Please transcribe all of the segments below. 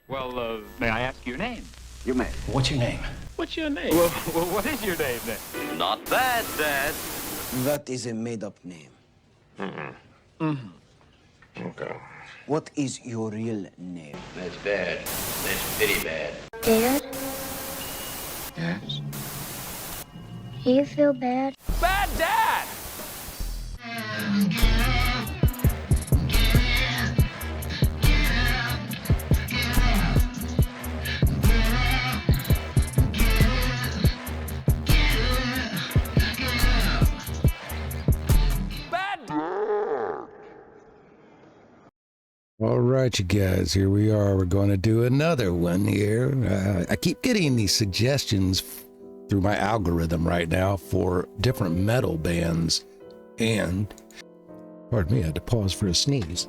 Well, may I ask your name? You may. What's your name? What's your name? Well, what is your name then? Not bad, Dad. That is a made-up name. Okay. What is your real name? That's bad. That's pretty bad. Dad, Yes. do you feel bad? Bad Dad! All right, you guys, here we are. We're going to do another one here. I keep getting these suggestions through my algorithm right now for different metal bands. And, pardon me, I had to pause for a sneeze.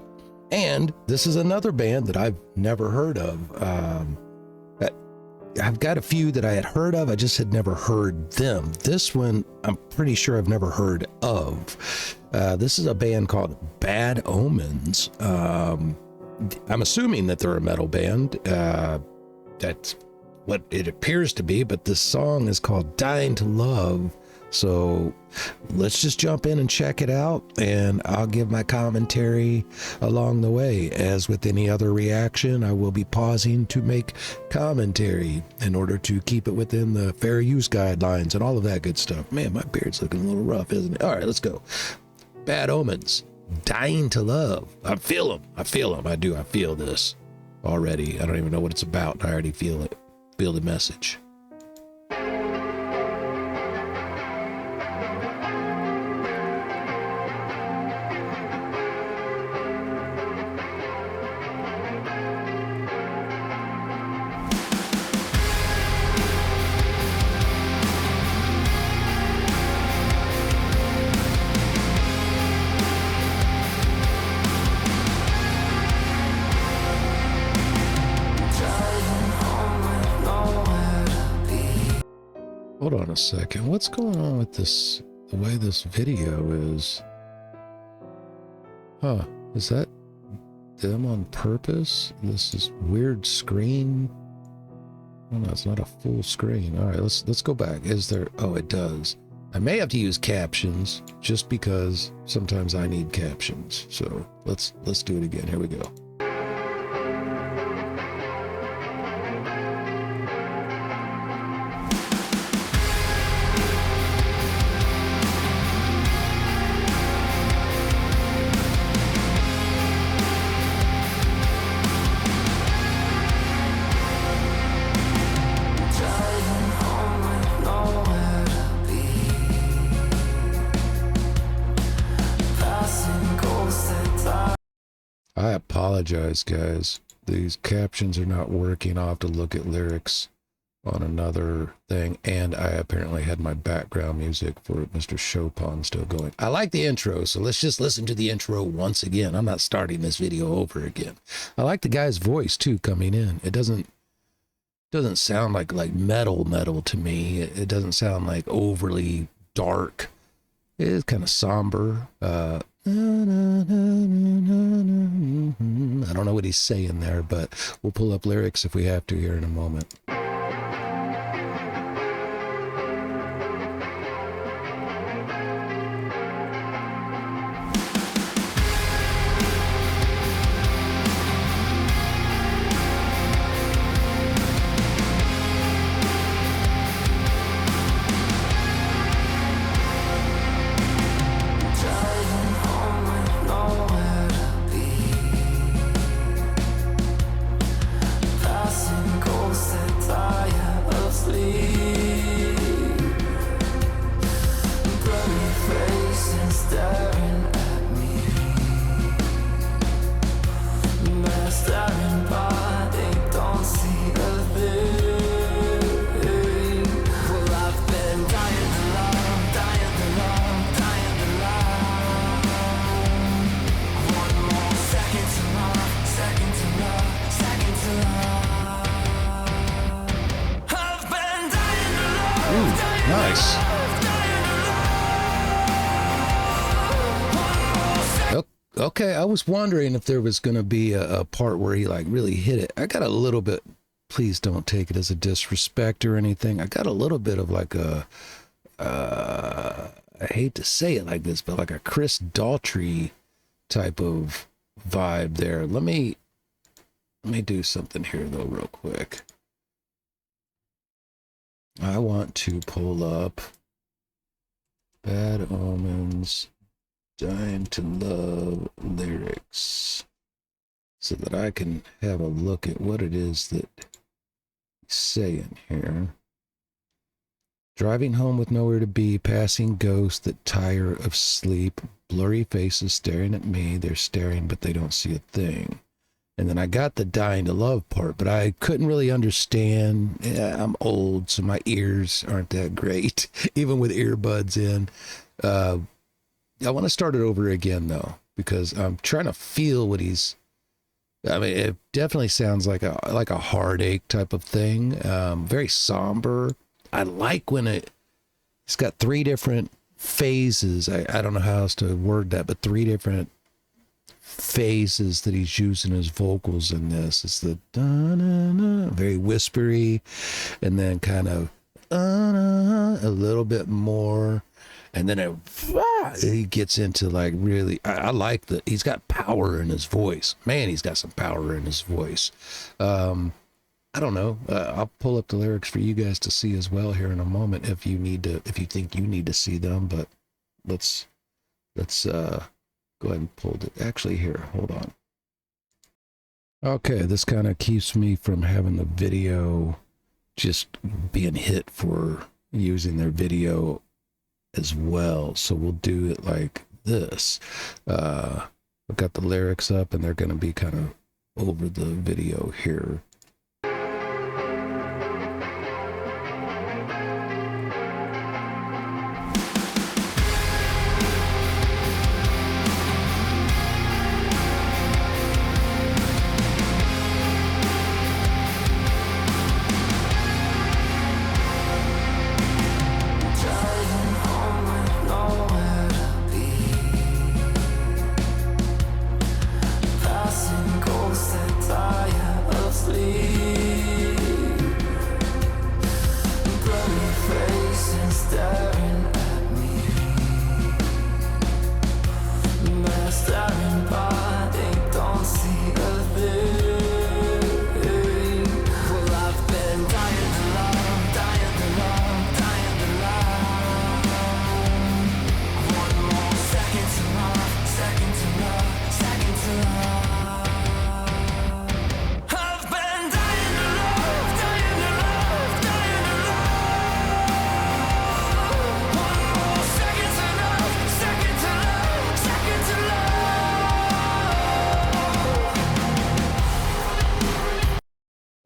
And this is another band that I've never heard of. I've got a few that I had heard of. I just had never heard them. This one, I'm pretty sure I've never heard of. This is a band called Bad Omens. I'm assuming that they're a metal band. That's what it appears to be, but this song is called Dying to Love. So let's just jump in and check it out, and I'll give my commentary along the way. As with any other reaction, I will be pausing to make commentary in order to keep it within the fair use guidelines and all of that good stuff. Man, my beard's looking a little rough, isn't it? All right, let's go. Bad Omens, Dying to Love. I feel them. I do. I feel this already. I don't even know what it's about. I already feel it. Feel the message. Hold on a second. What's going on with this? The way this video is. Huh. Is that them on purpose? This is weird screen. Oh no, it's not a full screen. All right, let's go back. Is there? Oh, it does. I may have to use captions just because sometimes I need captions. So let's do it again. Here we go. I apologize, guys. These captions are not working. I'll have to look at lyrics on another thing. And I apparently had my background music for Mr. Chopin still going. I like the intro, so let's just listen to the intro once again. I'm not starting this video over again. I like the guy's voice, too, coming in. It doesn't sound like metal to me. It doesn't sound like overly dark. It is kind of somber. I don't know what he's saying there, but we'll pull up lyrics if we have to here in a moment. Okay, I was wondering if there was going to be a part where he like really hit it. I got a little bit, please don't take it as a disrespect or anything. I got a little bit of like a, I hate to say it like this, but like a Chris Daughtry type of vibe there. Let me do something here though real quick. I want to pull up Bad Omens Dying to Love lyrics so that I can have a look at what it is that he's saying here. Driving home with nowhere to be, passing ghosts that tire of sleep, blurry faces staring at me. They're staring, but they don't see a thing. And then I got the dying to love part, but I couldn't really understand. Yeah, I'm old, so my ears aren't that great, even with earbuds in. I want to start it over again, though, because I'm trying to feel what he's... I mean, it definitely sounds like a heartache type of thing. Very somber. I like when it's got three different phases. I don't know how else to word that, but three different phases that he's using his vocals in this. It's the da-na-na, very whispery, and then kind of a little bit more, and then he gets into like really, I like that he's got power in his voice. Man, he's got some power in his voice. I don't know. I'll pull up the lyrics for you guys to see as well here in a moment if you think you need to see them, but let's go ahead and pull it. Actually, here, hold on. Okay, this kind of keeps me from having the video just being hit for using their video as well. So we'll do it like this. I've got the lyrics up and they're going to be kind of over the video here.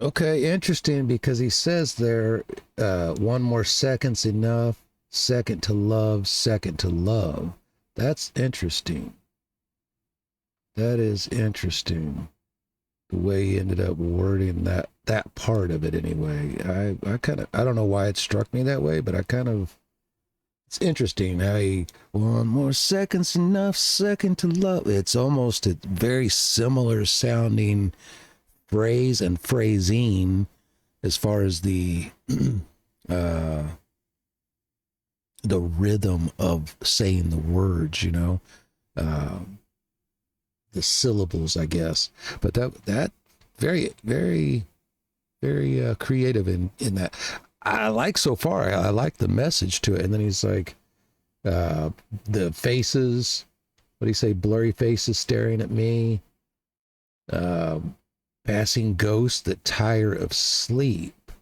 Okay, interesting, because he says there, one more second's enough, second to love, second to love. That's interesting. That is interesting. The way he ended up wording that part of it anyway. I don't know why it struck me that way, but it's interesting how he, one more second's enough, second to love. It's almost a very similar sounding phrase and phrasing as far as the rhythm of saying the words, you know, the syllables, I guess. But that very, very, very creative in that. I like so far. I like the message to it. And then he's like, the faces, what do you say? Blurry faces staring at me. Passing ghosts that tire of sleep.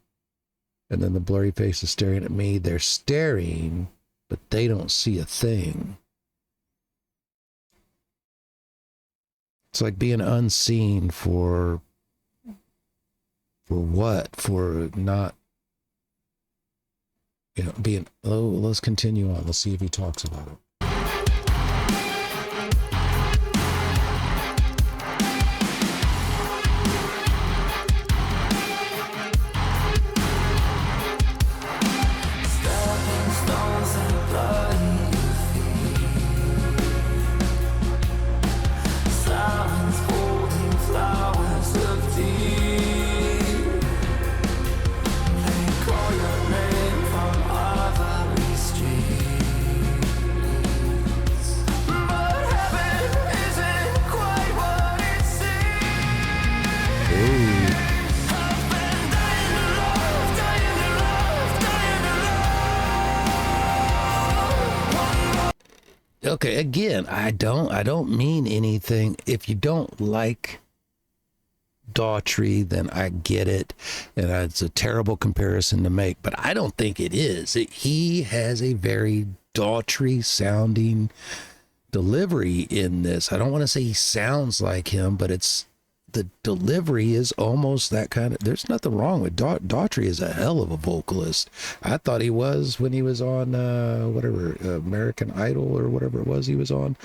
And then the blurry faces staring at me. They're staring, but they don't see a thing. It's like being unseen for what? For not, being, let's continue on. Let's see if he talks about it. Okay, again, I don't mean anything. If you don't like Daughtry, then I get it, and it's a terrible comparison to make, but I don't think it is. He has a very Daughtry sounding delivery in this. I don't want to say he sounds like him, but the delivery is almost that kind of. There's nothing wrong with Daughtry is a hell of a vocalist. I thought he was when he was on whatever American Idol or whatever it was he was on.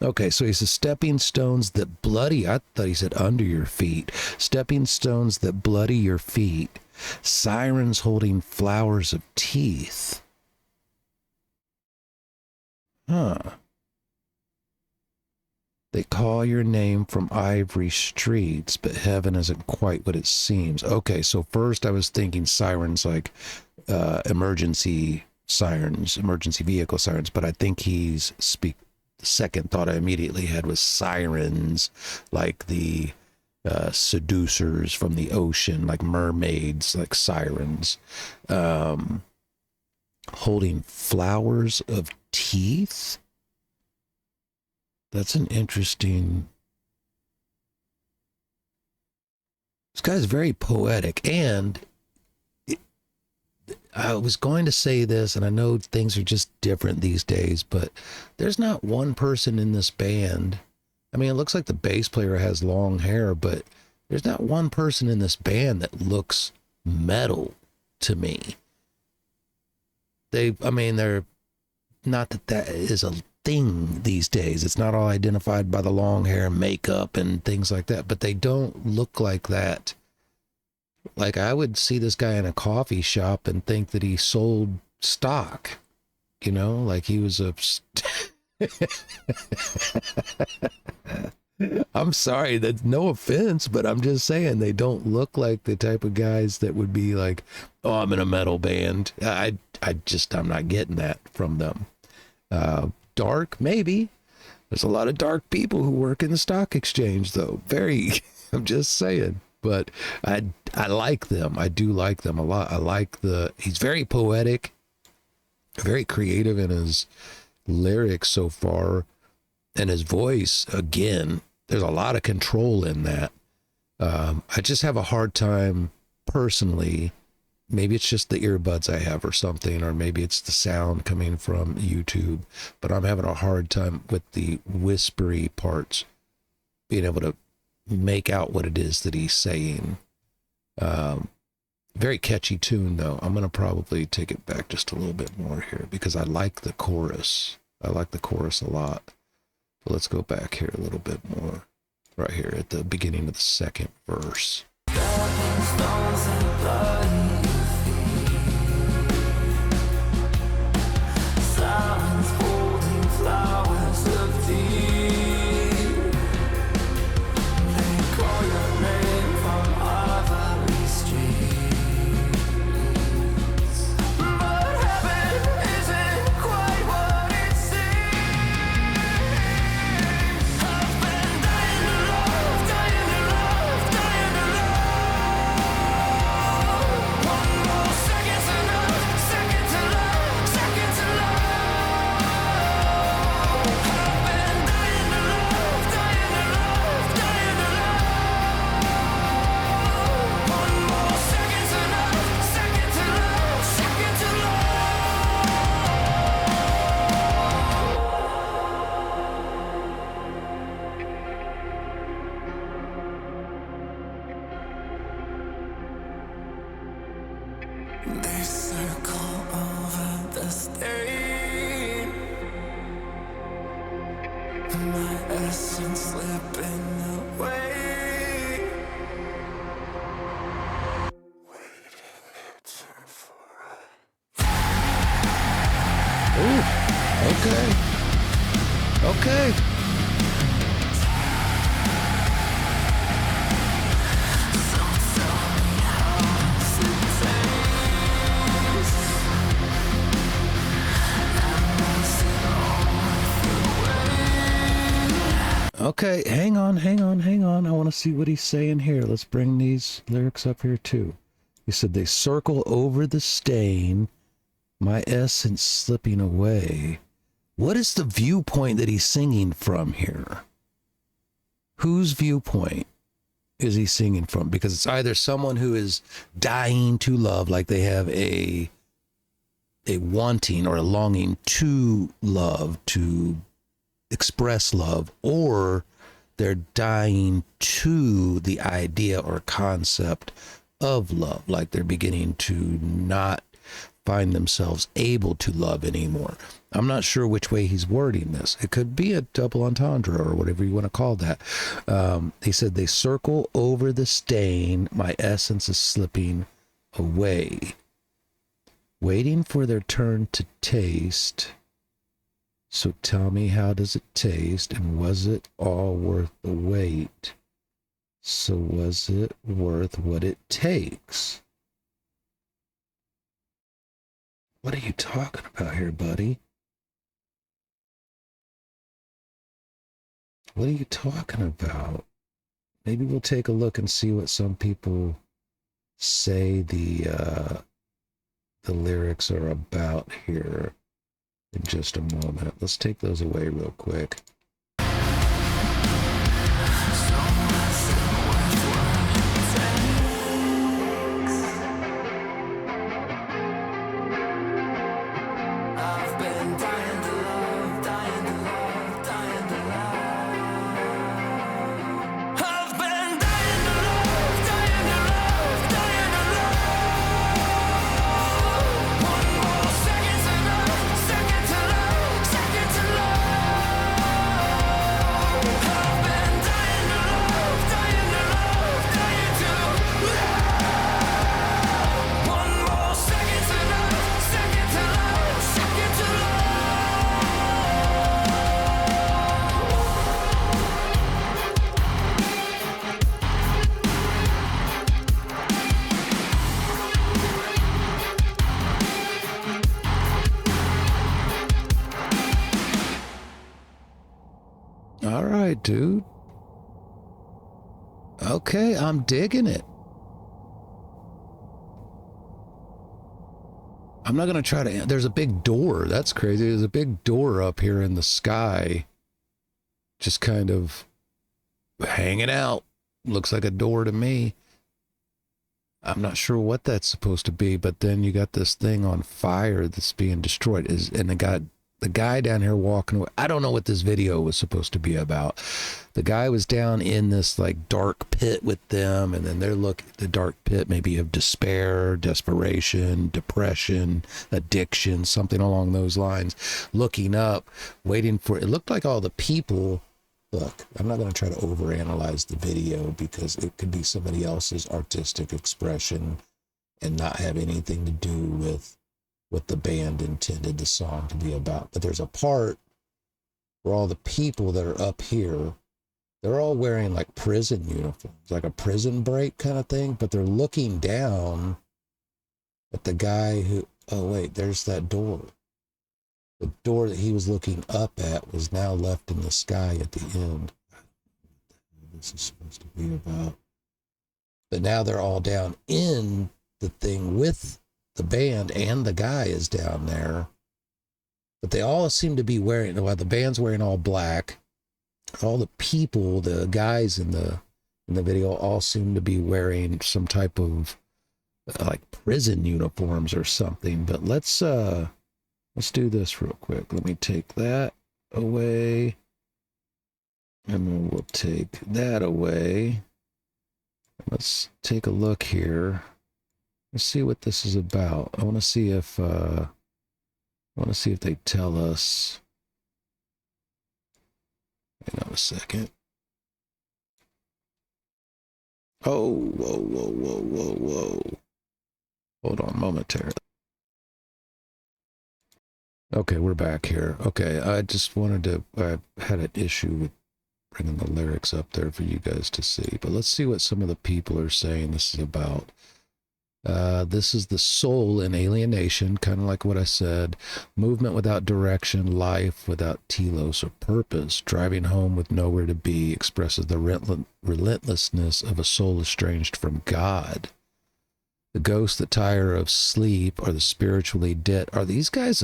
Okay, so he says stepping stones that bloody. I thought he said under your feet. Stepping stones that bloody your feet. Sirens holding flowers of teeth. Huh. They call your name from ivory streets, but heaven isn't quite what it seems. Okay, so first I was thinking sirens like emergency sirens, emergency vehicle sirens, but I think the second thought I immediately had was sirens, like the seducers from the ocean, like mermaids, like sirens, holding flowers of teeth. That's an interesting. This guy's very poetic, and I was going to say this, and I know things are just different these days, but there's not one person in this band. I mean, it looks like the bass player has long hair, but there's not one person in this band that looks metal to me. They're not that is a thing these days. It's not all identified by the long hair, makeup, and things like that, but they don't look like that. Like, I would see this guy in a coffee shop and think that he sold stock, you know, like he was a I'm sorry, that's no offense, but I'm just saying they don't look like the type of guys that would be like, oh, I'm in a metal band. I'm not getting that from them. Dark, maybe. There's a lot of dark people who work in the stock exchange, though. I'm just saying. But I like them. I do like them a lot. He's very poetic, very creative in his lyrics so far. And his voice, again, there's a lot of control in that. I just have a hard time personally. Maybe it's just the earbuds I have or something, or maybe it's the sound coming from YouTube, but I'm having a hard time with the whispery parts, being able to make out what it is that he's saying. Very catchy tune, though. I'm going to probably take it back just a little bit more here because I like the chorus. I like the chorus a lot. So let's go back here a little bit more. Right here at the beginning of the second verse. Okay. Okay, hang on. I want to see what he's saying here. Let's bring these lyrics up here too. He said, they circle over the stain, my essence slipping away. What is the viewpoint that he's singing from here? Whose viewpoint is he singing from? Because it's either someone who is dying to love, like they have a wanting or a longing to love, to express love, or they're dying to the idea or concept of love, like they're beginning to not find themselves able to love anymore. I'm not sure which way he's wording this. It could be a double entendre or whatever you want to call that. He said, they circle over the stain, my essence is slipping away. Waiting for their turn to taste. So tell me, how does it taste? And was it all worth the wait? So was it worth what it takes? What are you talking about here, buddy? What are you talking about? Maybe we'll take a look and see what some people say the lyrics are about here in just a moment. Let's take those away real quick. All right, dude. Okay, I'm digging it. I'm not going to try to... There's a big door. That's crazy. There's a big door up here in the sky. Just kind of hanging out. Looks like a door to me. I'm not sure what that's supposed to be, but then you got this thing on fire that's being destroyed. And the guy down here walking away. I don't know what this video was supposed to be about. The guy was down in this like dark pit with them, and then they're looking at the dark pit, maybe of despair, desperation, depression, addiction, something along those lines, looking up, waiting for... It looked like all the people... Look, I'm not going to try to overanalyze the video because it could be somebody else's artistic expression and not have anything to do with what the band intended the song to be about. But there's a part where all the people that are up here, they're all wearing like prison uniforms, like a prison break kind of thing, but they're looking down at the guy who... Oh, wait, there's that door. The door that he was looking up at was now left in the sky at the end. This is supposed to be about. But now they're all down in the thing with the band, and the guy is down there. But they all seem to be wearing... Well, the band's wearing all black. All the people, the guys in the video, all seem to be wearing some type of like prison uniforms or something. But let's do this real quick. Let me take that away. And then we'll take that away. Let's take a look here. Let's see what this is about. I want to see if they tell us. Hang on a second. Oh, whoa, whoa, whoa, whoa, whoa. Hold on momentarily. Okay, we're back here. Okay, I just wanted to... I had an issue with bringing the lyrics up there for you guys to see. But let's see what some of the people are saying this is about. This is the soul in alienation, kind of like what I said. Movement without direction, life without telos or purpose. Driving home with nowhere to be expresses the relentlessness of a soul estranged from God. The ghosts that tire of sleep are the spiritually dead. Are these guys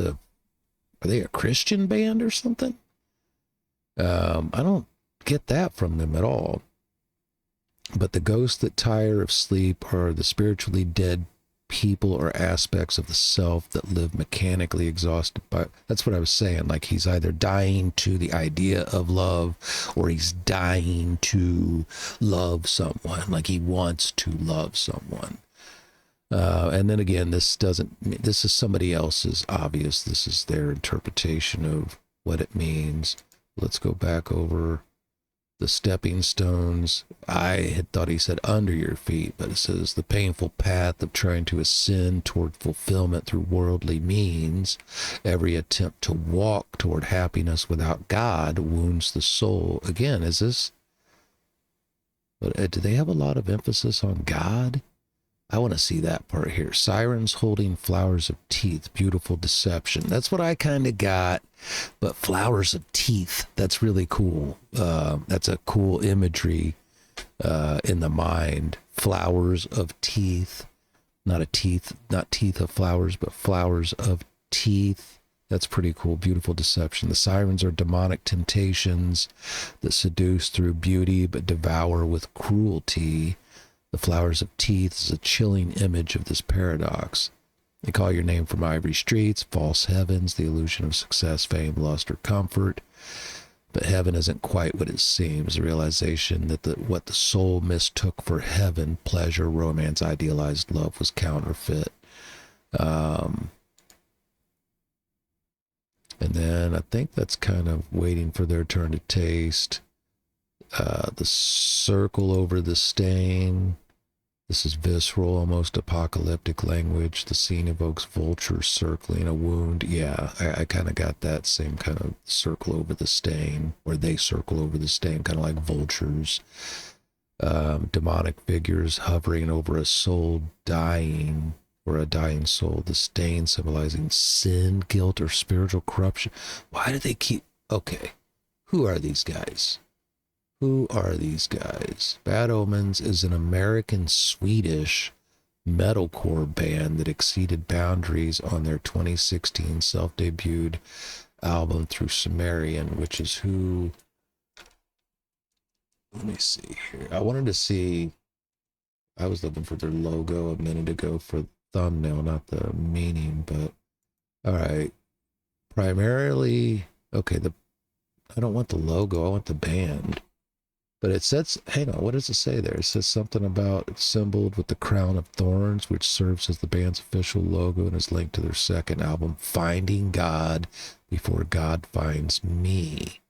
Are they a Christian band or something? I don't get that from them at all. But the ghosts that tire of sleep are the spiritually dead people or aspects of the self that live mechanically exhausted by. That's what I was saying. Like he's either dying to the idea of love or he's dying to love someone. Like he wants to love someone. And then again, this is somebody else's obvious. This is their interpretation of what it means. Let's go back over the stepping stones. I had thought he said under your feet, but it says the painful path of trying to ascend toward fulfillment through worldly means. Every attempt to walk toward happiness without God wounds the soul. Again, is this, but do they have a lot of emphasis on God? I want to see that part here. Sirens holding flowers of teeth, beautiful deception. That's what I kind of got, but flowers of teeth, that's really cool. That's a cool imagery in the mind. Flowers of teeth, not teeth of flowers, but flowers of teeth. That's pretty cool. Beautiful deception. The sirens are demonic temptations that seduce through beauty but devour with cruelty. The flowers of teeth is a chilling image of this paradox. They call your name from ivory streets, false heavens, the illusion of success, fame, lust, or comfort. But heaven isn't quite what it seems. The realization that what the soul mistook for heaven, pleasure, romance, idealized love, was counterfeit. And then I think that's kind of waiting for their turn to taste. The circle over the stain. This is visceral, almost apocalyptic language. The scene evokes vultures circling a wound. Yeah, I kind of got that same kind of circle over the stain, where they circle over the stain, kind of like vultures. Demonic figures hovering over a soul dying, or a dying soul. The stain symbolizing sin, guilt, or spiritual corruption. Why do they keep... Okay, who are these guys? Who are these guys? Bad Omens is an American-Swedish metalcore band that exceeded boundaries on their 2016 self-debuted album through Sumerian, which is who... Let me see here. I wanted to see... I was looking for their logo a minute ago for the thumbnail, not the meaning, but... Alright. Primarily... Okay, I don't want the logo, I want the band. But it says, hang on, what does it say there? It says something about it's symboled with the crown of thorns, which serves as the band's official logo and is linked to their second album, Finding God Before God Finds Me.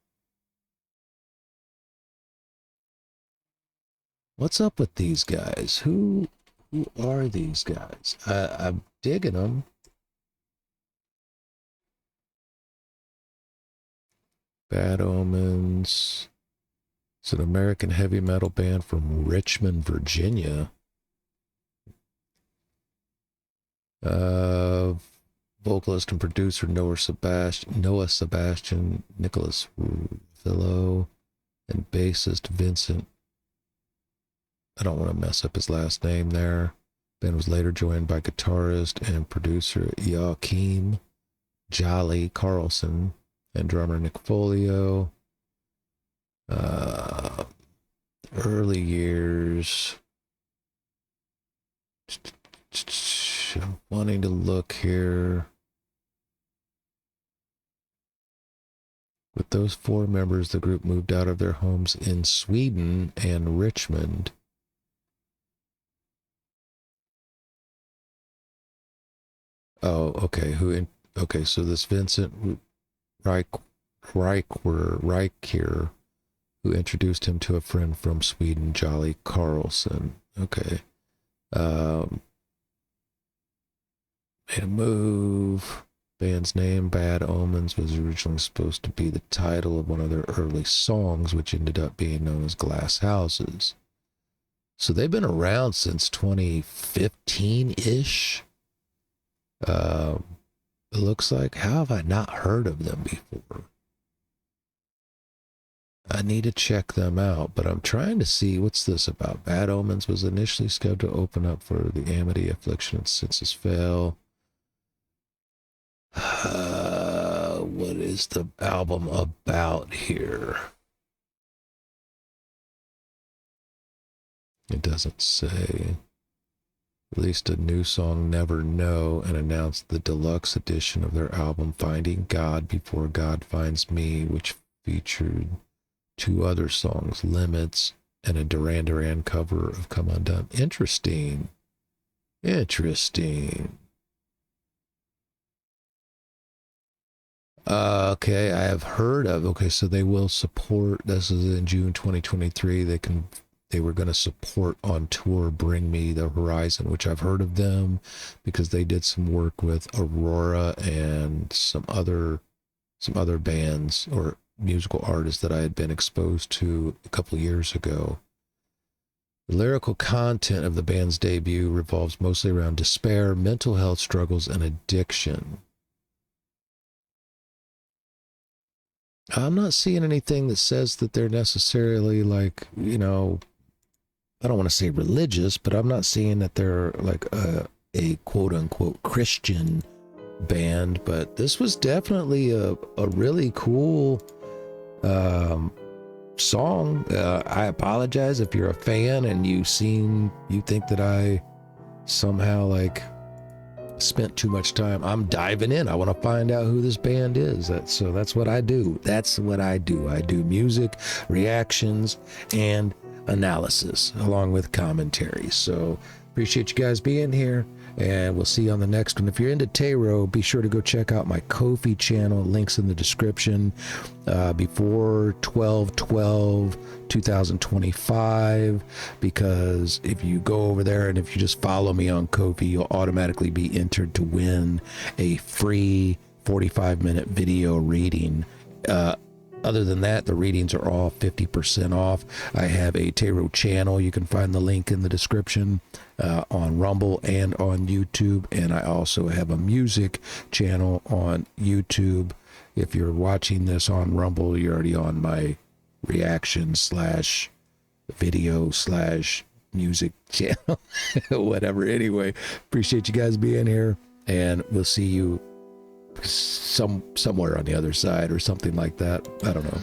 What's up with these guys? Who are these guys? I'm digging them. Bad Omens. It's an American heavy metal band from Richmond, Virginia. Vocalist and producer Noah Sebastian, Nicholas Ruffalo, and bassist Vincent. I don't want to mess up his last name there. Band was later joined by guitarist and producer Joachim Jolly Carlson and drummer Nick Folio. Early years. Wanting to look here. With those four members, the group moved out of their homes in Sweden and Richmond. Oh, okay. Okay, so this Vincent Reicher, who introduced him to a friend from Sweden, Jolly Carlson. Okay. Made a move. Band's name, Bad Omens, was originally supposed to be the title of one of their early songs, which ended up being known as Glass Houses. So they've been around since 2015-ish. It looks like. How have I not heard of them before? I need to check them out, but I'm trying to see what's this about. Bad Omens was initially scheduled to open up for the Amity Affliction and Census Fail. what is the album about here? It doesn't say. Released a new song, Never Know, and announced the deluxe edition of their album, Finding God Before God Finds Me, which featured 2 other songs, Limits and a Duran Duran cover of Come Undone. Interesting. Interesting. Okay, I have heard of. Okay, so they will support. This is in June 2023. They were going to support on tour Bring Me the Horizon, which I've heard of them because they did some work with Aurora and some other bands or musical artists that I had been exposed to a couple of years ago. The lyrical content of the band's debut revolves mostly around despair, mental health struggles, and addiction. I'm not seeing anything that says that they're necessarily like, you know, I don't want to say religious, but I'm not seeing that they're like a quote unquote Christian band. But this was definitely a really cool song. I apologize if you're a fan and you think that I somehow like spent too much time. I'm diving in. I want to find out who this band is. That's what I do. That's what I do. I do music, reactions, and analysis along with commentary. So appreciate you guys being here, and we'll see you on the next one. If you're into tarot, be sure to go check out my Ko-fi channel. Links in the description. Before 12/12/2025, because if you go over there and if you just follow me on Ko-fi, you'll automatically be entered to win a free 45-minute video reading. Other than that, the readings are all 50% off. I have a tarot channel. You can find the link in the description on Rumble and on YouTube. And I also have a music channel on YouTube. If you're watching this on Rumble, you're already on my reaction / video / music channel, whatever. Anyway, appreciate you guys being here, and we'll see you somewhere on the other side or something like that. I don't know.